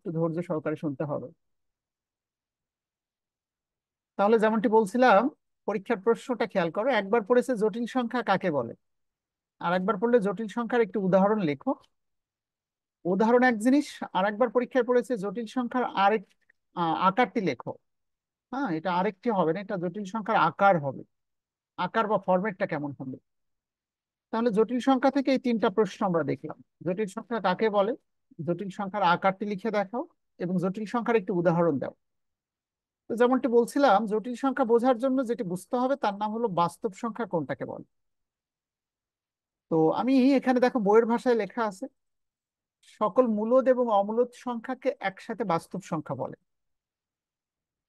একটু ধৈর্য সহকারে শুনতে হবে। তাহলে যেমনটি বলছিলাম, পরীক্ষার প্রশ্নটা খেয়াল করো। একবার পড়েছে জটিল সংখ্যা কাকে বলে, আর একবার পড়লে জটিল সংখ্যার একটি উদাহরণ লেখো। উদাহরণ এক জিনিস, আর একবার পরীক্ষায় পড়েছে জটিল সংখ্যার আরেক আকারটি লেখো। হ্যাঁ, এটা আরেকটি হবে না, এটা জটিল সংখ্যার আকার হবে। আকার বা ফরম্যাটটা কেমন হবে। তাহলে জটিল সংখ্যা থেকে এই তিনটা প্রশ্ন আমরা দেখলাম। জটিল সংখ্যা কাকে বলে, জটিল সংখ্যার আকারটি লিখে দেখাও, এবং জটিল সংখ্যার একটি উদাহরণ দাও। তো যেমনটি বলছিলাম, জটিল সংখ্যা বোঝার জন্য যেটি বুঝতে হবে তার নাম হলো বাস্তব সংখ্যা কোনটাকে বলে। তো আমি এখানে দেখো বইয়ের ভাষায় লেখা আছে, সকল মূলদ এবং অমূলদ সংখ্যাকে একসাথে বাস্তব সংখ্যা বলে।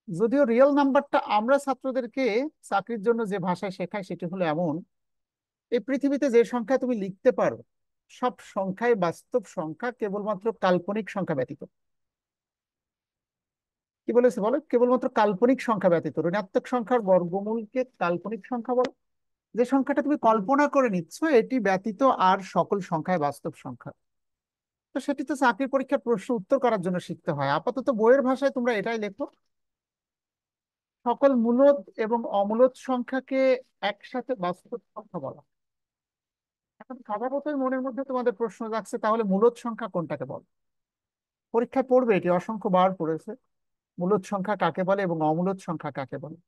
যদিও রিয়েল নাম্বারটা আমরা ছাত্রদেরকে চাকরির জন্য যে ভাষায় শেখায় সেটি হলো এমন, এই পৃথিবীতে যে সংখ্যা তুমি লিখতে পারো সব সংখ্যাই বাস্তব সংখ্যা, কেবলমাত্র কাল্পনিক সংখ্যা ব্যতীত। কি বলেছে বলো, কেবলমাত্র কাল্পনিক সংখ্যা ব্যতীত। ঋণাত্মক সংখ্যার বর্গমূলকে কাল্পনিক সংখ্যা বলে। যে সংখ্যাটা তুমি কল্পনা করে নিচ্ছ এটি ব্যতীত আর সকল সংখ্যায় বাস্তব সংখ্যা। তো সেটি তো চাকরির পরীক্ষার প্রশ্ন উত্তর করার জন্য শিখতে হয়। আপাতত বইয়ের ভাষায় তোমরা এটাই লেখো, সকল মূলদ এবং অমূলদ সংখ্যাকে একসাথে বাস্তব সংখ্যা বলা হয়। এখন স্বভাবতই মনের মধ্যে তোমাদের প্রশ্ন জাগছে, তাহলে মূলদ সংখ্যা কোনটাকে বলে। পরীক্ষায় পড়বে, এটি অসংখ্য বার পড়েছে। মূলদ সংখ্যা কাকে বলে এবং অমূলদ সংখ্যা কাকে বলে।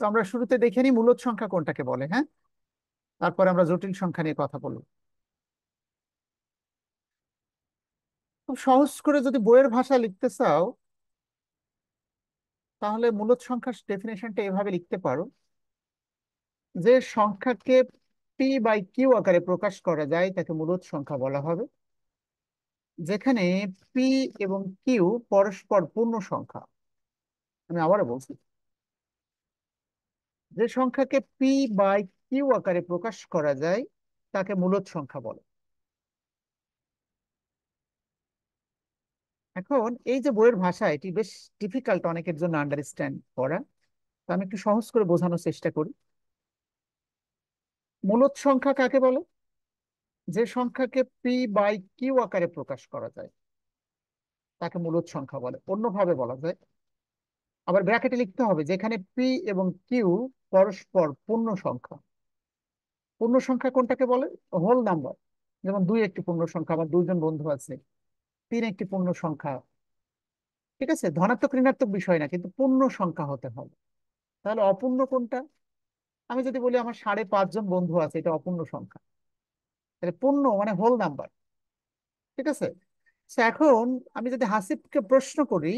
তো আমরা শুরুতে দেখে নিই মূলদ সংখ্যা কোনটাকে বলে, হ্যাঁ। তারপর আমরা জটিল সংখ্যা নিয়ে কথা বলবো। খুব সহজ করে যদি বইয়ের ভাষা লিখতে চাও, তাহলে মূলদ সংখ্যার ডেফিনেশনটা এভাবে লিখতে পারো, যে সংখ্যাকে পি বাই কিউ আকারে প্রকাশ করা যায় তাকে মূলদ সংখ্যা বলা হবে। যেখানে পি এবং কিউ পরস্পর পূর্ণ সংখ্যা। আমি আবারও বলছি, যে সংখ্যাকে পি বাই কিউ আকারে প্রকাশ করা যায় তাকে মূলদ সংখ্যা বলে। এখন এই যে বইয়ের ভাষা, এটি বেশ ডিফিকাল্ট অনেকের জন্য আন্ডারস্ট্যান্ড করা। তো আমি একটু সহজ করে বোঝানোর চেষ্টা করি। মূলদ সংখ্যা কাকে বলে, যে সংখ্যাকে পি বাই কিউ আকারে প্রকাশ করা যায় তাকে মূলদ সংখ্যা বলে। অন্যভাবে বলা যায়, আবার ব্র্যাকেটে লিখতে হবে, যেখানে পি এবং কিউ পরস্পর পূর্ণ সংখ্যা। পূর্ণ সংখ্যা কোনটাকে বলে, হোল নাম্বার। যেমন দুই একটি পূর্ণ সংখ্যা, আমার দুইজন বন্ধু আছে। তিন একটি পূর্ণ সংখ্যা। ঠিক আছে, ধনাত্মক ঋণাত্মক বিষয় না, কিন্তু পূর্ণ সংখ্যা হতে হবে। তাহলে অপূর্ণ কোনটা, আমি যদি বলি আমার 5.5 জন বন্ধু আছে, এটা অপূর্ণ সংখ্যা। তাহলে পূর্ণ মানে হোল নাম্বার। ঠিক আছে। So, এখন আমি যদি হাসিবকে প্রশ্ন করি,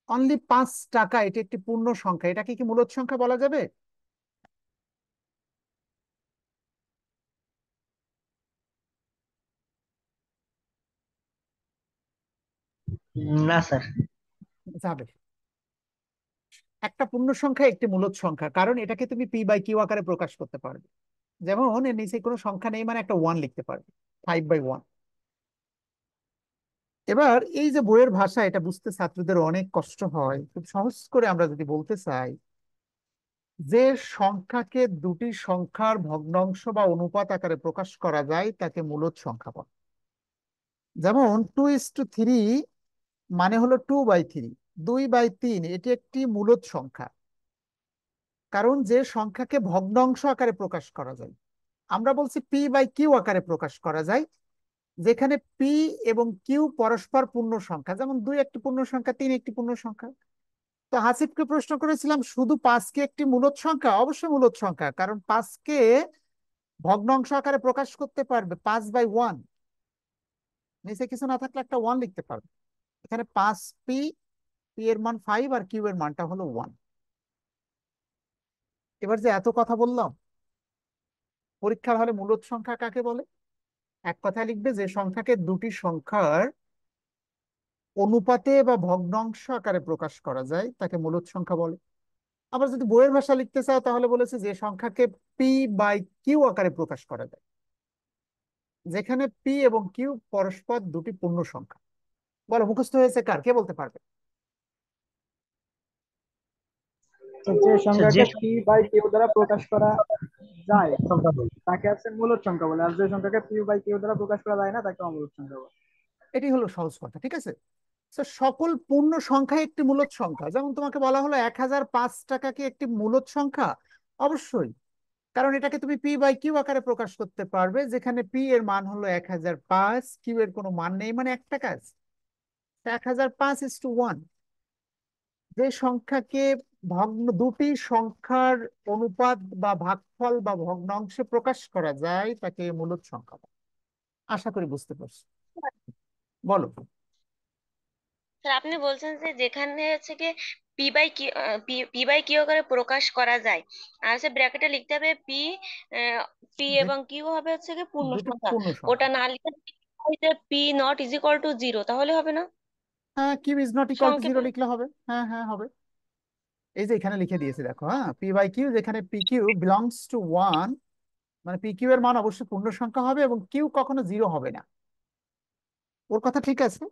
অনলি 5 টাকা এটি একটি পূর্ণ সংখ্যা, এটাকে কি মূলদ সংখ্যা বলা যাবে। না স্যার। যাবে। একটা পূর্ণ সংখ্যা একটি মূলদ সংখ্যা, কারণ এটাকে তুমি পি বাই কিউ আকারে প্রকাশ করতে পারবে। যেমন এর নিচে কোনো সংখ্যা নেই মানে একটা ওয়ান লিখতে পারবে, 5/1। এবার এই যে বইয়ের ভাষা, এটা বুঝতে ছাত্রদের অনেক কষ্ট হয়। খুব সহজ করে আমরা যদি বলতে চাই, যে সংখ্যাকে দুটি সংখ্যার ভগ্নাংশ বা অনুপাত আকারে প্রকাশ করা যায় তাকে মূলদ সংখ্যা বলে। যেমন 2:3 মানে হলো 2/3, 2/3 এটি একটি মূলদ সংখ্যা। কারণ যে সংখ্যাকে ভগ্নাংশ আকারে প্রকাশ করা যায়, আমরা বলছি পি বাই কিউ আকারে প্রকাশ করা যায়, যেখানে পি এবং কিউ পরস্পর পূর্ণ সংখ্যা। যেমন দুই একটি পূর্ণ সংখ্যা, তিন একটি পূর্ণ সংখ্যা। তো হাসিবকে প্রশ্ন করেছিলাম, শুধু 5 কি একটি মূলদ সংখ্যা। অবশ্যই মূলদ সংখ্যা, কারণ 5কে ভগ্নাংশ আকারে প্রকাশ করতে পারবে 5/1। নিচে কিছু না থাকলে একটা ওয়ান লিখতে পারবে। এখানে 5p, পি এর মান 5 আর কিউ এর মানটা হলো 1। এবার যে এত কথা বললাম, পরীক্ষার হলে মূলদ সংখ্যা কাকে বলে। এক কথায় লিখবে, যে সংখ্যাকে দুটি সংখ্যার অনুপাতে বা ভগ্নাংশ আকারে প্রকাশ করা যায় তাকে মূলদ সংখ্যা বলে। আবার যদি বইয়ের ভাষা লিখতে চাও, তাহলে বলেছে যে সংখ্যাকে পি বাই কিউ আকারে প্রকাশ করা যায়, যেখানে পি এবং কিউ পরস্পর দুটি পূর্ণ সংখ্যা। বলো, মুখস্থ হয়েছে কার, কে বলতে পারবে। তো যে স্যার, যে সংখ্যাকে পি বাই কিউ দ্বারা প্রকাশ করা যায় তাকে হচ্ছে মূলদ সংখ্যা বলে, আর যে সংখ্যাকে পি বাই কিউ দ্বারা প্রকাশ করা যায় না তাকে অমূলদ সংখ্যা বলে। এটি হলো সহজ কথা, ঠিক আছে। তো সকল পূর্ণ সংখ্যা একটি মূলদ সংখ্যা, যেমন তোমাকে বলা হলো 1005 টাকা কি একটি মূলদ সংখ্যা? অবশ্যই, কারণ এটাকে তুমি পি বাই কিউ আকারে প্রকাশ করতে পারবে, যেখানে পি এর মান হলো 1005, কিউ এর কোনো মান নেই, মানে একটা কাজ, 1005:1। যে সংখ্যাকে দুটি সংখ্যার অনুপাত বা ভাগফল বা ভগ্নাংশে প্রকাশ করা যায় তাকে মূলদ সংখ্যা বলে। আশা করি বুঝতে পারছো। বলো। স্যার আপনি বলছেন যে যেখানে হচ্ছে কি P by Q, P by Q আকারে প্রকাশ করা যায়, আর হচ্ছে ব্র্যাকেটে লিখতে হবে পি, পি যে এবং কিউ হবে হচ্ছে কি পূর্ণ দুটি সংখ্যা। পূর্ণ ওটা সংখ্যা। না লিখে P not is equal to zero, তাহলে হবে না? হ্যাঁ, Q is not equal to zero সংক্ষেপে। লিখলে হবে। হ্যাঁ হ্যাঁ হবে। এই যে এখানে লিখে দিয়েছি দেখো, হ্যাঁ, পি বাই কিউ, যেখানে P Q belongs to one, মানে পি কিউ এর মান অবশ্যই পূর্ণ সংখ্যা হবে এবং কিউ কখনো জিরো হবে না। ওর কথা ঠিক আছে।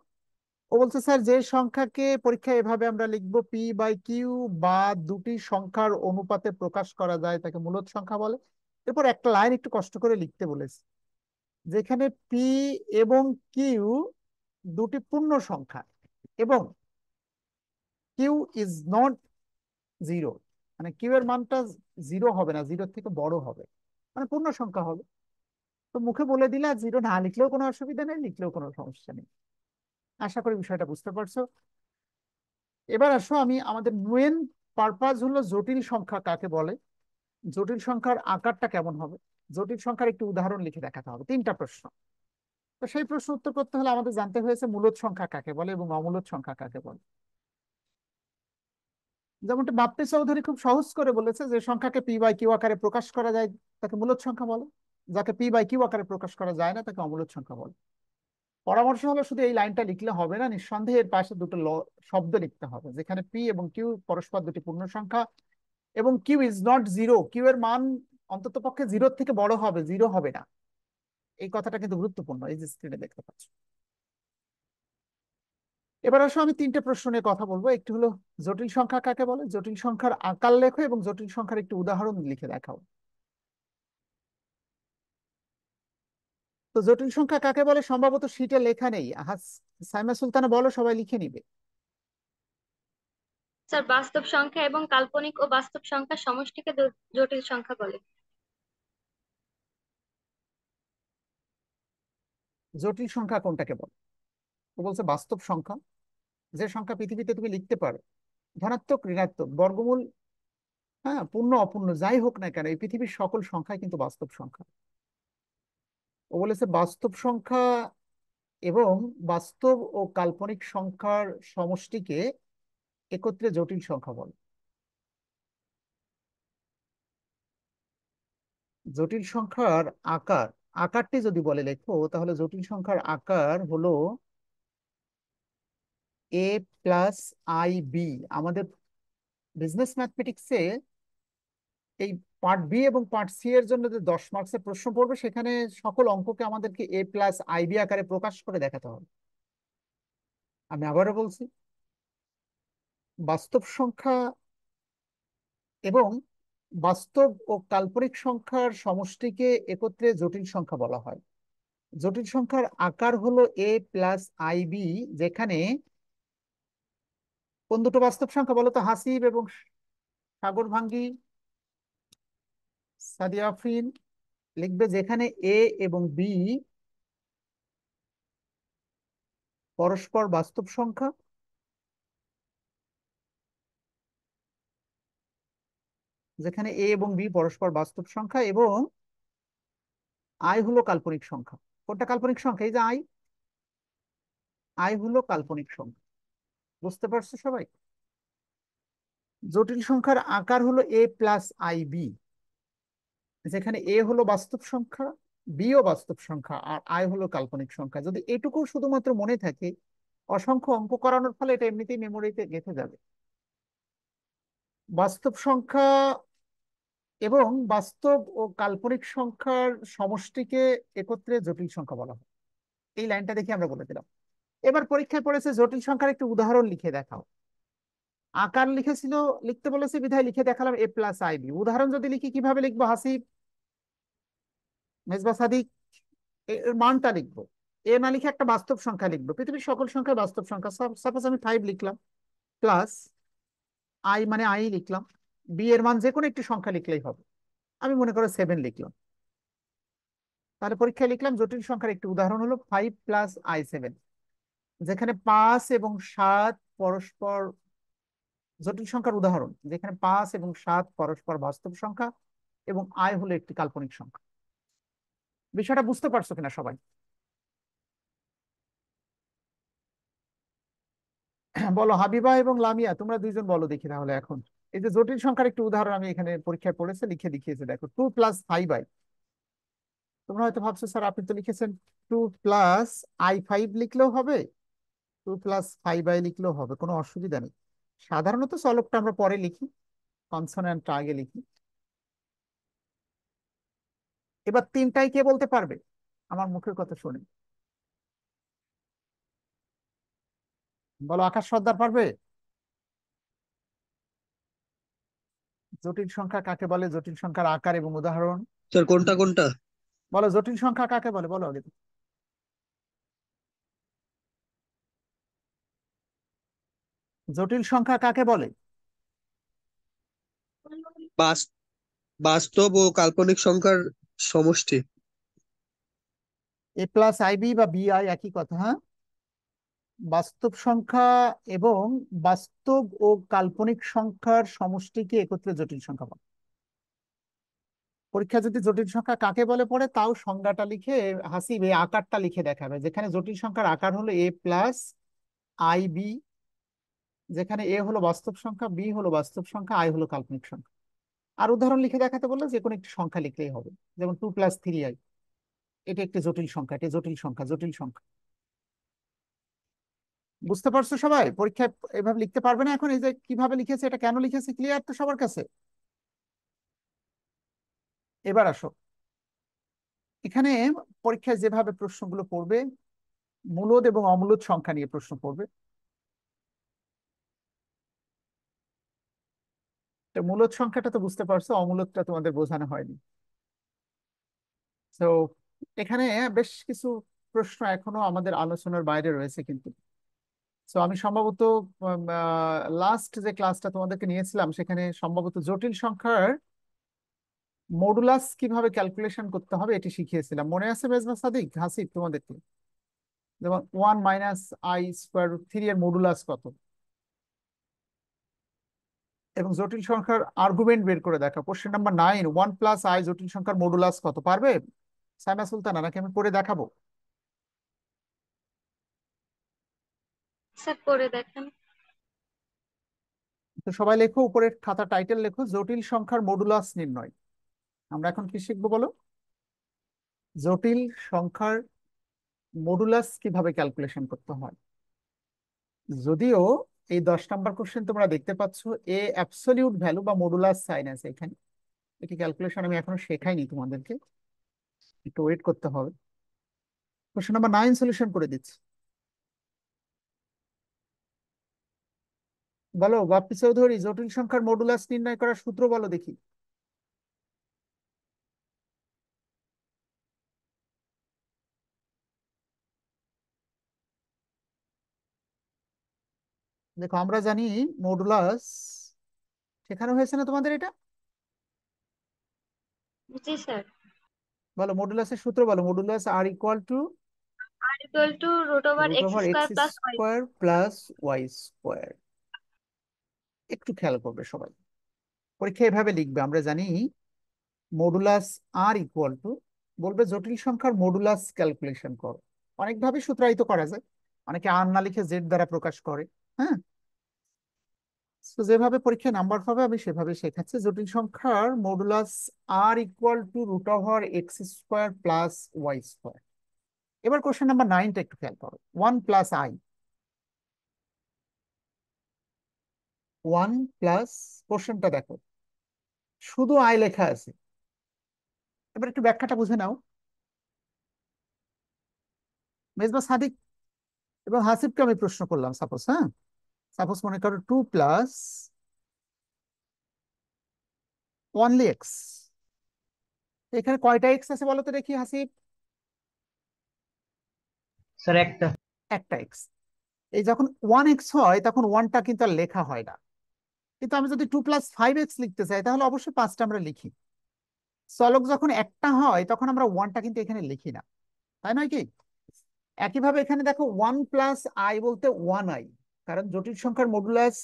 ও বলছে স্যার যে সংখ্যাকে পরীক্ষায় এভাবে আমরা লিখবো পি বাই কিউ, বা দুটি সংখ্যার অনুপাতে প্রকাশ করা যায় তাকে মূলদ সংখ্যা বলে। এরপর একটা লাইন একটু কষ্ট করে লিখতে বলেছে, যেখানে পি এবং কিউ দুটি পূর্ণ সংখ্যা এবং কিউ ইজ নট জিরো, মানে কিউ এর মানটা জিরো হবে না, জিরোর থেকে বড় হবে, মানে পূর্ণ সংখ্যা হবে। তো মুখে বলে দিলে আর জিরো না লিখলেও কোনো অসুবিধা নেই, লিখলেও কোনো সমস্যা নেই। আশা করি বিষয়টা বুঝতে পারছো। এবার আসো, আমি আমাদের মেন পারপাস হলো জটিল সংখ্যা কাকে বলে, জটিল সংখ্যার আকারটা কেমন হবে, জটিল সংখ্যার একটি উদাহরণ লিখে দেখাতে হবে, 3টা প্রশ্ন। তো সেই প্রশ্ন উত্তর করতে হলে আমাদের জানতে হয়েছে মূলদ সংখ্যা কাকে বলে এবং অমূলদ সংখ্যা কাকে বলে। যেমনটা বাপ্পি চৌধুরী খুব সহজ করে বলেছে, যে সংখ্যাকে পি বাই কিউ আকারে প্রকাশ করা যায় তাকে মূলদ সংখ্যা বলে, যাকে পি বাই কিউ আকারে প্রকাশ করা যায় না তাকে অমূলদ সংখ্যা বলে। পরামর্শ হলো শুধু এই লাইনটা লিখলে হবে না, নিঃসন্দেহে এর পাশে দুটো শব্দ লিখতে হবে, যেখানে পি এবং কিউ পরস্পর দুটি পূর্ণ সংখ্যা এবং Q is not zero, Q এর মান অন্তত পক্ষে জিরোর থেকে বড় হবে, জিরো হবে না। এই কথাটা কিন্তু গুরুত্বপূর্ণ, এই যে স্ক্রিনে দেখতে পাচ্ছ। এবার আসো, আমি 3টে প্রশ্ন নিয়ে কথা বলবো। একটি হলো জটিল সংখ্যা কাকে বলে, জটিল সংখ্যার আকার লেখো এবং জটিল সংখ্যার একটি উদাহরণ লিখে দেখাও। তো জটিল সংখ্যা কাকে বলে সম্ভবত শীটে লেখা নেই, সাইমা সুলতানা বলো, সবাই লিখে নিবে। স্যার বাস্তব সংখ্যা এবং কাল্পনিক ও বাস্তব সংখ্যার সমষ্টিকে জটিল সংখ্যা বলে। জটিল সংখ্যা কোনটাকে বলে? ও বলছে বাস্তব সংখ্যা, যে সংখ্যা পৃথিবীতে তুমি লিখতে পারো, ধনাত্মক ঋণাত্মক বর্গমূল, হ্যাঁ, পূর্ণ অপূর্ণ যাই হোক না কেন, এই পৃথিবীর সকল সংখ্যাই কিন্তু বাস্তব সংখ্যা। ও বলেছে বাস্তব সংখ্যা এবং বাস্তব ও কাল্পনিক সংখ্যার সমষ্টিকে একত্রে জটিল সংখ্যা বলে। জটিল সংখ্যার আকার, আকারটি যদি বলে লেখো, তাহলে জটিল সংখ্যার আকার হলো এ প্লাস আই বি। আমাদের বিজনেস ম্যাথমেটিক্সে এই পার্ট বি এবং পার্ট সি এর জন্য যে 10 মার্কসের প্রশ্ন পড়বে, সেখানে সকল অঙ্ককে আমাদেরকে এ প্লাস আই বি আকারে প্রকাশ করে দেখাতে হবে। আমি আবারও বলছি, বাস্তব সংখ্যা এবং বাস্তব ও কাল্পনিক সংখ্যার সমষ্টিকে একত্রে জটিল সংখ্যা বলা হয়। জটিল সংখ্যার আকার হলো এ প্লাস আই বি, যেখানে কোন দুটো বাস্তব সংখ্যা বলো তো, হাসিব এবং সাগর ভাঙ্গি, সাদিয়া আফরিন লিখবে, যেখানে এ এবং বি পরস্পর বাস্তব সংখ্যা, যেখানে এ এবং বি পরস্পর বাস্তব সংখ্যা এবং আই হলো কাল্পনিক সংখ্যা। কোনটা কাল্পনিক সংখ্যা? এই যে আই, আই হলো কাল্পনিক সংখ্যা। বুঝতে পারছো সবাই? জটিল সংখ্যার আকার হলো এ প্লাস আই বি, যেখানে এ হলো বাস্তব সংখ্যা, বি ও বাস্তব সংখ্যা, আর আই হলো কাল্পনিক সংখ্যা। যদি এটুকু শুধুমাত্র মনে থাকে, অসংখ্য অঙ্ক করানোর ফলে এটা এমনিতেই মেমোরিতে গেঁথে যাবে। বাস্তব সংখ্যা এবং বাস্তব ও কাল্পনিক সংখ্যার সমষ্টিকে একত্রে জটিল সংখ্যা বলা হয়। এই লাইনটা দেখে আমরা বলে দিলাম। এবার পরীক্ষায় পড়েছে জটিল সংখ্যার একটি উদাহরণ লিখে দেখাও। আকার লিখেছিল, লিখতে বলেছে বিধায় লিখে দেখালাম এ প্লাস আই বি। উদাহরণ যদি লিখি কিভাবে লিখবো? হাসিব, মেজবা সাদিক, এর মানটা লিখবো। এ না লিখে একটা বাস্তব সংখ্যা লিখবো, পৃথিবীর সকল সংখ্যা বাস্তব সংখ্যা। সাপোজ আমি 5 লিখলাম, প্লাস আই মানে আই লিখলাম, বি এর মান যে কোনো একটি সংখ্যা লিখলেই হবে। আমি মনে করো 7 লিখলাম। তাহলে পরীক্ষায় লিখলাম জটিল সংখ্যার একটি উদাহরণ হলো 5 + i7, যেখানে 5 এবং 7 পরস্পর, জটিল সংখ্যার উদাহরণ যেখানে 5 এবং 7 পরস্পর বাস্তব সংখ্যা এবং আই হলো একটি কাল্পনিক সংখ্যা। বিষয়টা বুঝতে পারছো কিনা সবাই? বলো হাবিবা এবং লামিয়া, তোমরা দুইজন বলো দেখি তাহলে এখন। এই যে জটিল সংখ্যার একটি উদাহরণ আমি এখানে পরীক্ষায় পড়েছে, লিখে দেখিয়েছে, দেখো 2 + 5i। তোমরা হয়তো ভাবছো স্যার আপনি তো লিখেছেন 2 + i5 লিখলেও হবে, 2 + 5i লিখলেও হবে, কোনো অসুবিধা নেই। সাধারণত চলকটা আমরা পরে লিখি, কনসোনেন্টটা আগে লিখি। এবার তিনটাই কে বলতে পারবে আমার মুখের কথা শুনে? বলো, আকাশ সর্দার পারবে? জটিল সংখ্যা কাকে বলে, জটিল সংখ্যার আকার এবং উদাহরণ। স্যার কোনটা কোনটা? বলো জটিল সংখ্যা কাকে বলে, বলো আগে। জটিল সংখ্যা কাকে বলে? বাস- বাস্তব ও কাল্পনিক সংখ্যার সমষ্টি। a + ib বা bi একই কথা, হ্যাঁ। বাস্তব সংখ্যা এবং বাস্তব ও কাল্পনিক সংখ্যার সমষ্টিকে একত্রে জটিল সংখ্যা বলে। পরীক্ষা যদি জটিল সংখ্যা কাকে বলে পড়ে, তাও সংজ্ঞাটা লিখে হাসিব এই আকারটা লিখে দেখাবে, যেখানে জটিল সংখ্যার আকার হলো a + ib, যেখানে এ হলো বাস্তব সংখ্যা, বি হলো বাস্তব সংখ্যা, আই হলো কাল্পনিক সংখ্যা। আর উদাহরণ লিখে দেখাতে বললে যে কোনো একটি সংখ্যা লিখলেই হবে, যেমন 2 + 3i, এটা একটি জটিল সংখ্যা, এটা জটিল সংখ্যা, জটিল সংখ্যা। বুঝতে পারছো সবাই? পরীক্ষায় এভাবে লিখতে পারবে না এখন, এই যে কিভাবে লিখেছে, এটা কেন লিখেছে, ক্লিয়ার তো সবার কাছে? এবার আসো এখানে, পরীক্ষায় যেভাবে প্রশ্নগুলো পড়বে, মূলদ এবং অমূলদ সংখ্যা নিয়ে প্রশ্ন পড়বে। তো মূলদ সংখ্যাটা তো বুঝতে পারছো, অমূলদটা তোমাদের বোঝানো হয়নি। তো এখানে বেশ কিছু প্রশ্ন এখনো আমাদের আলোচনার বাইরে রয়েছে কিন্তু। তো আমি সম্ভবত লাস্ট যে ক্লাসটা তোমাদেরকে নিয়েছিলাম, সেখানে সম্ভবত জটিল সংখ্যার মডুলাস কিভাবে ক্যালকুলেশন করতে হবে এটি শিখিয়েছিলাম, মনে আছে মেজবা সাদিক, হাসিব তোমাদেরকে? যেমন 1 - i²√3 এর মডুলাস কত, এবং জটিল সংখ্যার আর্গুমেন্ট বের করে দেখা। কোশ্চেন নাম্বার 9, 1 + i জটিল সংখ্যার মডুলাস কত, পারবে সাইমা সুলতানা, নাকি আমি করে দেখাবো? স্যার করে দেখেন। তো সবাই লেখো, উপরের খাতা টাইটেল লেখো, জটিল সংখ্যার মডুলাস নির্ণয়। আমরা এখন কি শিখবো বলো? জটিল সংখ্যার মডুলাস কিভাবে ক্যালকুলেশন করতে হয়। যদিও এই 10 নম্বর কোশ্চেন তোমরা দেখতে পাচ্ছ এ অ্যাবসলিউট ভ্যালু বা মডুলাস সাইন আছে এখানে, এটি ক্যালকুলেশন আমি এখনো শেখাইনি তোমাদেরকে, একটু ওয়েট করতে হবে। কোশ্চেন নাম্বার 9 সলিউশন করে দিচ্ছি। বলো বাপ্পি চৌধুরী, জটিল সংখ্যার মডুলাস নির্ণয় করার সূত্র বলো দেখি। দেখো আমরা জানি মডুলাস, শেখানো হয়েছে না তোমাদের এটা? জি স্যার। বলো মডুলাসের সূত্র বলো, modulus r = r √/(x² √x² + y)। Plus Y square. একটু খেয়াল করবে সবাই, পরীক্ষা এভাবে লিখবে, আমরা জানি মডুলাস r = বলবে জটিল সংখ্যার মডুলাস ক্যালকুলেশন করো। অনেকভাবে সূত্রায়িত করা যায়, অনেকে আর না লিখে জেড দ্বারা প্রকাশ করে, হ্যাঁ। তো যেভাবে পরীক্ষায় নাম্বার হবে আমি সেভাবে শেখাচ্ছি। জটিল সংখ্যার modulus r = √x² plus Y square. এবার কোশ্চেন নাম্বার 9টা একটু খেয়াল করো, 1 + i, 1 প্লাস, কোশ্চেনটা দেখো শুধু আই লেখা আছে। এবার একটু ব্যাখ্যাটা বুঝে নাও। মেজবা সাদিক এবং হাসিবকে আমি প্রশ্ন করলাম, সাপোজ, হ্যাঁ, সাপোজ মনে করো 2 + 1 এখানে কয়টা এক্স আছে বলো তো দেখি হাসিব? স্যার একটা। একটা এক্স। এই যখন 1x হয় তখন ওয়ানটা কিন্তু আর লেখা হয় না, কিন্তু আমি যদি 2+5x লিখতে চাই তাহলে অবশ্যই 5টা আমরা লিখি। চলক যখন একটা হয় তখন আমরা ওয়ানটা কিন্তু এখানে লিখি না, তাই নয় কি? একইভাবে এখানে দেখো 1+i বলতে 1i, কারণ জটিল সংখ্যার মডুলাস,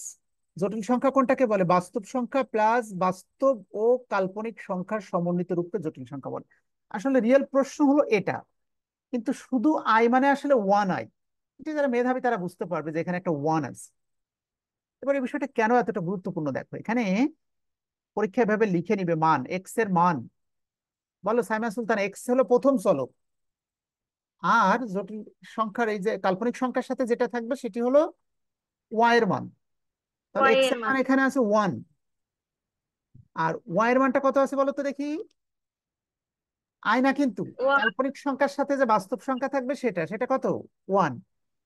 জটিল সংখ্যা কোনটাকে বলে? বাস্তব সংখ্যা প্লাস বাস্তব ও কাল্পনিক সংখ্যার সমন্বিত রূপকে জটিল সংখ্যা বলে। আসলে রিয়েল প্রশ্ন হলো এটা, কিন্তু শুধু আই মানে আসলে 1i। এটা যারা মেধাবী তারা বুঝতে পারবে যে এখানে একটা ওয়ান আছে। এবার এই বিষয়টা কেন এতটা গুরুত্বপূর্ণ দেখো, এখানে পরীক্ষা এভাবে লিখে নিবে মান, এক্স এর মান। বলো সাইমা সুলতান, এক্স হলো প্রথম চলক, আর জটিল সংখ্যার এই যে কাল্পনিক সংখ্যার সাথে যেটা থাকবে সেটি হলো ওয়াই এর মান। তাহলে ওয়াই এক্স এর এর মান মান এখানে আছে 1, আর ওয়াই এর মানটা কত আছে বলো তো দেখি। আই না কিন্তু, ওয়ান, কাল্পনিক সংখ্যার সাথে যে বাস্তব সংখ্যা থাকবে সেটা সেটা কত? 1।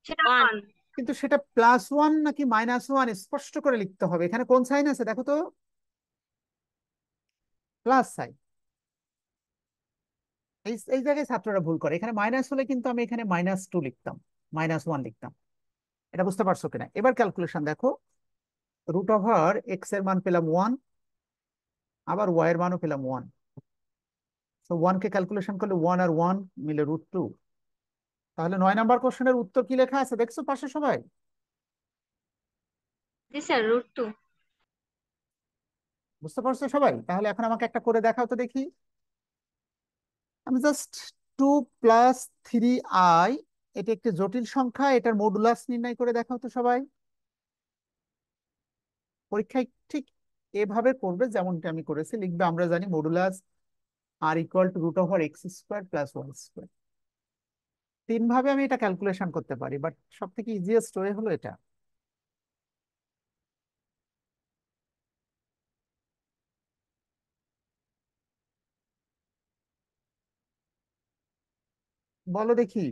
সেটা ওয়ান। ওয়ান। কিন্তু সেটা +1 নাকি -1 স্পষ্ট করে লিখতে হবে। এখানে কোন সাইন আছে দেখো তো? Plus sign. এই এই জায়গায় ছাত্ররা ভুল করে, এখানে মাইনাস হলে কিন্তু আমি এখানে -2 লিখতাম, -1 লিখতাম। এটা বুঝতে পারছো কিনা? এবার ক্যালকুলেশন দেখো, √এক্স এর মান পেলাম 1, আবার ওয়াই এর মানও পেলাম 1। তো 1 কে ক্যালকুলেশন করলে 1 আর 1 মিলে √2। তাহলে 9 নম্বর কোশ্চেনের উত্তর কি লেখা আছে দেখছো পাশে সবাই? জি স্যার, √2। বুঝতে পারছো সবাই? তাহলে এখন আমাকে একটা করে দেখাও তো দেখি। আমি জাস্ট 2+3i, এটা একটি জটিল সংখ্যা, এটার মডুলাস নির্ণয় করে দেখাও তো সবাই। পরীক্ষায় ঠিক এভাবে করবে যেমনটা আমি করেছি, লিখবে আমরা জানি মডুলাস r = √x² + y²। 3 ভাবে আমি এটা ক্যালকুলেশন করতে পারি, বাট সব থেকে ইজিয়েস্ট ওয়ে হলো এটা। বলো দেখি।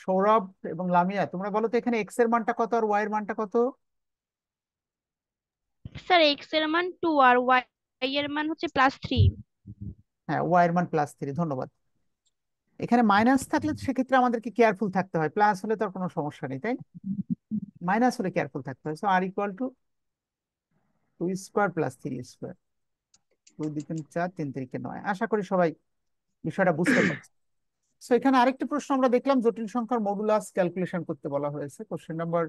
সৌরভ এবং লামিয়া, তোমরা বলো তো এখানে এক্স এর মানটা কত আর ওয়াই এর মানটা কত? স্যার এক্স এর মান 2 আর ওয়াই এর মান হচ্ছে +3। হ্যাঁ, ওয়াই এর মান +3, ধন্যবাদ। এখানে মাইনাস থাকলে সেক্ষেত্রে আমাদেরকে কেয়ারফুল থাকতে হয়, প্লাস হলে তো আর কোনো সমস্যা নেই, তাই? মাইনাস হলে কেয়ারফুল থাকতে হয়। So r = 2² + 3²। 2×2=4, 3×3=9। আশা করি সবাই বিষয়টা বুঝতে পারছে। সো এখানে আরেকটি প্রশ্ন আমরা দেখলাম, জটিল সংখ্যার মডুলাস ক্যালকুলেশন করতে বলা হয়েছে। কোশ্চেন নাম্বার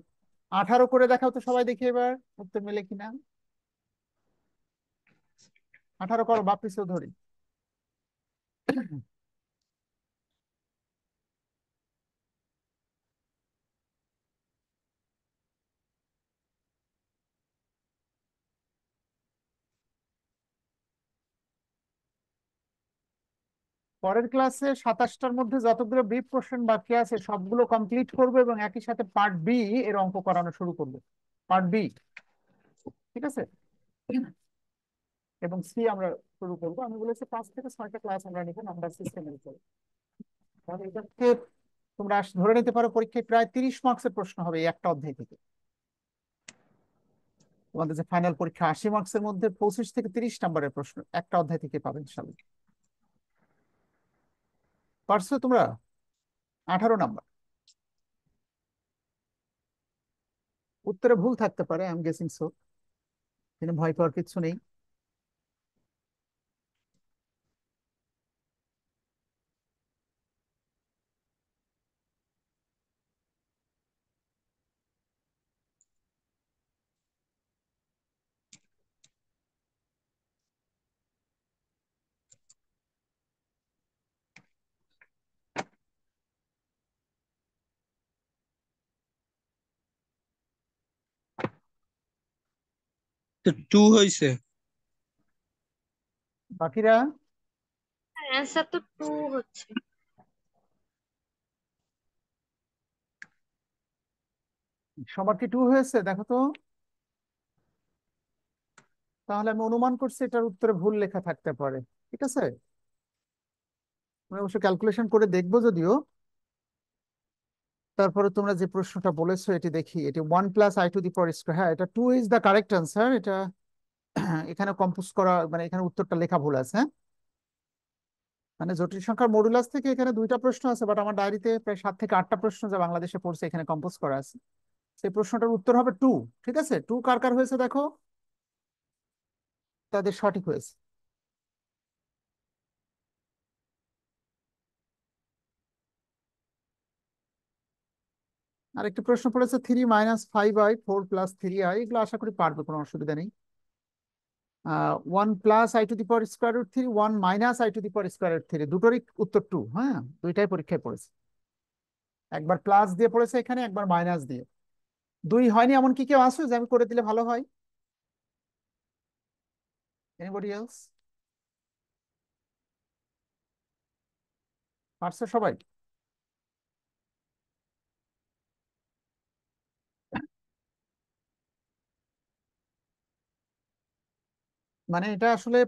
18 করে দেখাও তো সবাই, দেখি এবার উত্তর মিলে কিনা। 18 করো বাপ্পি চৌধুরী। পরের ক্লাসে 27টার মধ্যে যতগুলো ব্রিফ কোশ্চেন বাকি আছে সবগুলো কমপ্লিট করবে এবং একই সাথে পার্ট বি এর অঙ্ক করানো শুরু করবে। পার্ট বি, ঠিক আছে? এবং সি আমরা শুরু করবো। আমি বলেছি 5 থেকে 6টা ক্লাস আমরা নিব নাম্বার সিস্টেমের উপরে। তাহলে এটাকে তোমরা ধরে নিতে পারো পরীক্ষায় প্রায় 30 মার্কসের প্রশ্ন হবে এই একটা অধ্যায় থেকে। তোমাদের যে ফাইনাল পরীক্ষা 80 মার্কসের মধ্যে 25 থেকে 30 নম্বরের প্রশ্ন একটা অধ্যায় থেকে পাবে ইনশাল্লাহ। পারছো তোমরা? 18 নম্বর। উত্তরে ভুল থাকতে পারে, আই এম গেসিং সো, কিন্তু ভয় পাওয়ার কিছু নেই। তো 2 হয়েছে। বাকিরা অ্যান্সার তো 2 হচ্ছে। সবার কি 2 হয়েছে দেখো তো? তাহলে আমি অনুমান করছি এটার উত্তরে ভুল লেখা থাকতে পারে, ঠিক আছে? আমি অবশ্য ক্যালকুলেশন করে দেখবো যদিও। তারপরে তোমরা যে প্রশ্নটা বলেছো এটি দেখি, এটি 1+i²। হ্যাঁ, এটা 2 ইজ দ্য কারেক্ট অ্যান্সার। এটা এখানে কম্পোজ করা মানে এখানে উত্তরটা লেখা ভুল আছে, হ্যাঁ? মানে জটিল সংখ্যার মডুলাস থেকে এখানে 2টা প্রশ্ন আছে, বাট আমার ডায়েরিতে প্রায় 7 থেকে 8টা প্রশ্ন যা বাংলাদেশে পড়ছে এখানে কম্পোজ করা আছে। সেই প্রশ্নটার উত্তর হবে 2। ঠিক আছে, 2 কার কার হয়েছে দেখো, তাদের সঠিক হয়েছে। আর একটি প্রশ্ন পড়েছে 3 - 5i4 + 3i, এগুলো আশা করি পারবে, কোনো অসুবিধা নেই। 1 + i⁻³ 1 - i⁻³ দুটোরই উত্তর 2। হ্যাঁ, দুইটাই পরীক্ষায় পড়েছে, একবার প্লাস দিয়ে পড়েছে এখানে, একবার মাইনাস দিয়ে। 2 হয়নি এমন কি কেউ আসো যে আমি করে দিলে ভালো হয়? Anybody else? পারছো সবাই? মানে এটা আসলে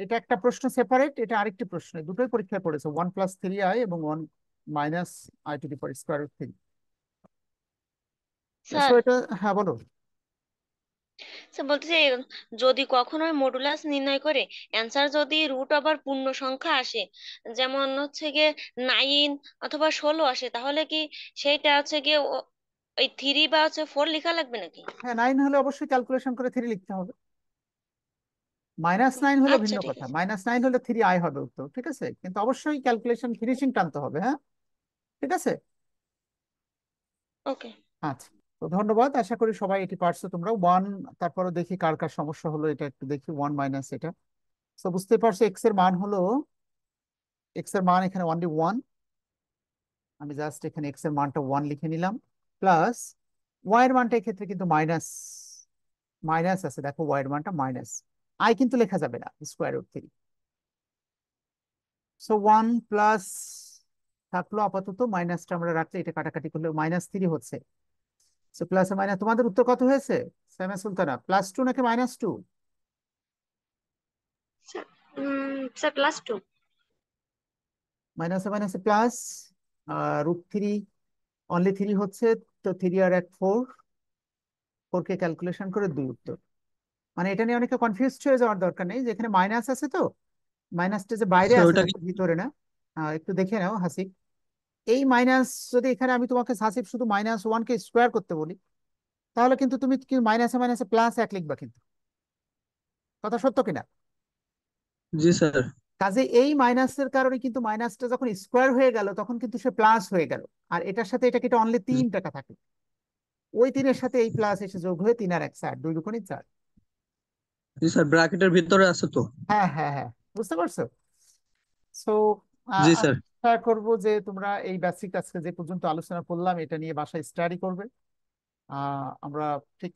এটা একটা প্রশ্ন সেপারেট, এটা আরেকটি প্রশ্ন, এই দুটোই পরীক্ষায় পড়েছে, 1 + 3i এবং 1 - i⁻³ সো স্যার এটা, হ্যাঁ বলো। স্যার বলতেছি, যদি কখনো মডুলাস নির্ণয় করে অ্যান্সার যদি রুট ওভার পূর্ণ সংখ্যা আসে, যেমন হচ্ছে গিয়ে 9 অথবা 16 আসে, তাহলে কি সেইটা হচ্ছে গিয়ে ওই 3 বা হচ্ছে 4 লেখা লাগবে নাকি? হ্যাঁ, 9 হলে অবশ্যই ক্যালকুলেশন করে 3 লিখতে হবে। -9 হলে আচ্ছা ভিন্ন ঠিক কথা, আছে। -9 হলে 3i হবে উত্তর, ঠিক আছে, কিন্তু অবশ্যই ক্যালকুলেশন ফিনিশিং টানতে হবে। হ্যাঁ, ঠিক আছে। ওকে। আচ্ছা, তো ধন্যবাদ, আশা করি সবাই এটি পারছো তোমরা। তারপরে দেখি কার কার সমস্যা হলো, এটা একটু দেখি। 1 - এটা, তো বুঝতে পারছো এক্স এর মান হলো, এক্স এর মান এখানে অনলি 1। আমি জাস্ট এখানে এক্স এর মানটা 1 লিখে নিলাম, প্লাস ওয়াই এর মানটা এক্ষেত্রে কিন্তু মাইনাস, মাইনাস আছে দেখো, ওয়াই এর মানটা মাইনাস, আই কিন্তু লেখা যাবে না, √3। সো 1 প্লাস থাকলো আপাতত, মাইনাসটা আমরা রাখলে এটা কাটাকাটি করলে -3 হচ্ছে। সো প্লাস মাইনাস, তোমাদের উত্তর কত হয়েছে সাইমা সুলতানা? +2 নাকি -2? Sir sir +2। মাইনাসে মাইনাসে প্লাস, √3, অনলি 3 হচ্ছে, তো 3 আর 1 4, 4কে ক্যালকুলেশন করে 2 উত্তর। মানে এটা নিয়ে অনেকে কনফিউজ হয়ে যাওয়ার দরকার নেই, যে এখানে মাইনাস আছে, তো মাইনাসটা যে বাইরে স্যার আছে ওটা কি? দেখো, ভিতরে না। একটু দেখে নাও হাসিব, এই মাইনাস যদি এখানে আমি তোমাকে হাসিব শুধু -1কে স্কোয়ার করতে বলি, তাহলে কিন্তু তুমি কি মাইনাসে মাইনাসে +1 লিখবা কিন্তু, কথা সত্য কিনা? জি স্যার। কাজে এই মাইনাসের কারণে কিন্তু মাইনাসটা যখন স্কোয়ার হয়ে গেল তখন কিন্তু সে প্লাস হয়ে গেল, আর এটার সাথে এটা কিন্তু অনলি 3 টাকা থাকে, ওই 3-এর সাথে এই প্লাস এসে যোগ হয়ে 3 আর 1 4, 2 দুগুণে 4। জি স্যার, ব্র্যাকেটের ভিতরে আছে তো। হ্যাঁ হ্যাঁ হ্যাঁ, বুঝতে পারছো? সো জি স্যার। আশা করবো যে তোমরা এই বেসিক আজকে যে পর্যন্ত আলোচনা করলাম এটা নিয়ে বাসায় স্টাডি করবে। আমরা ঠিক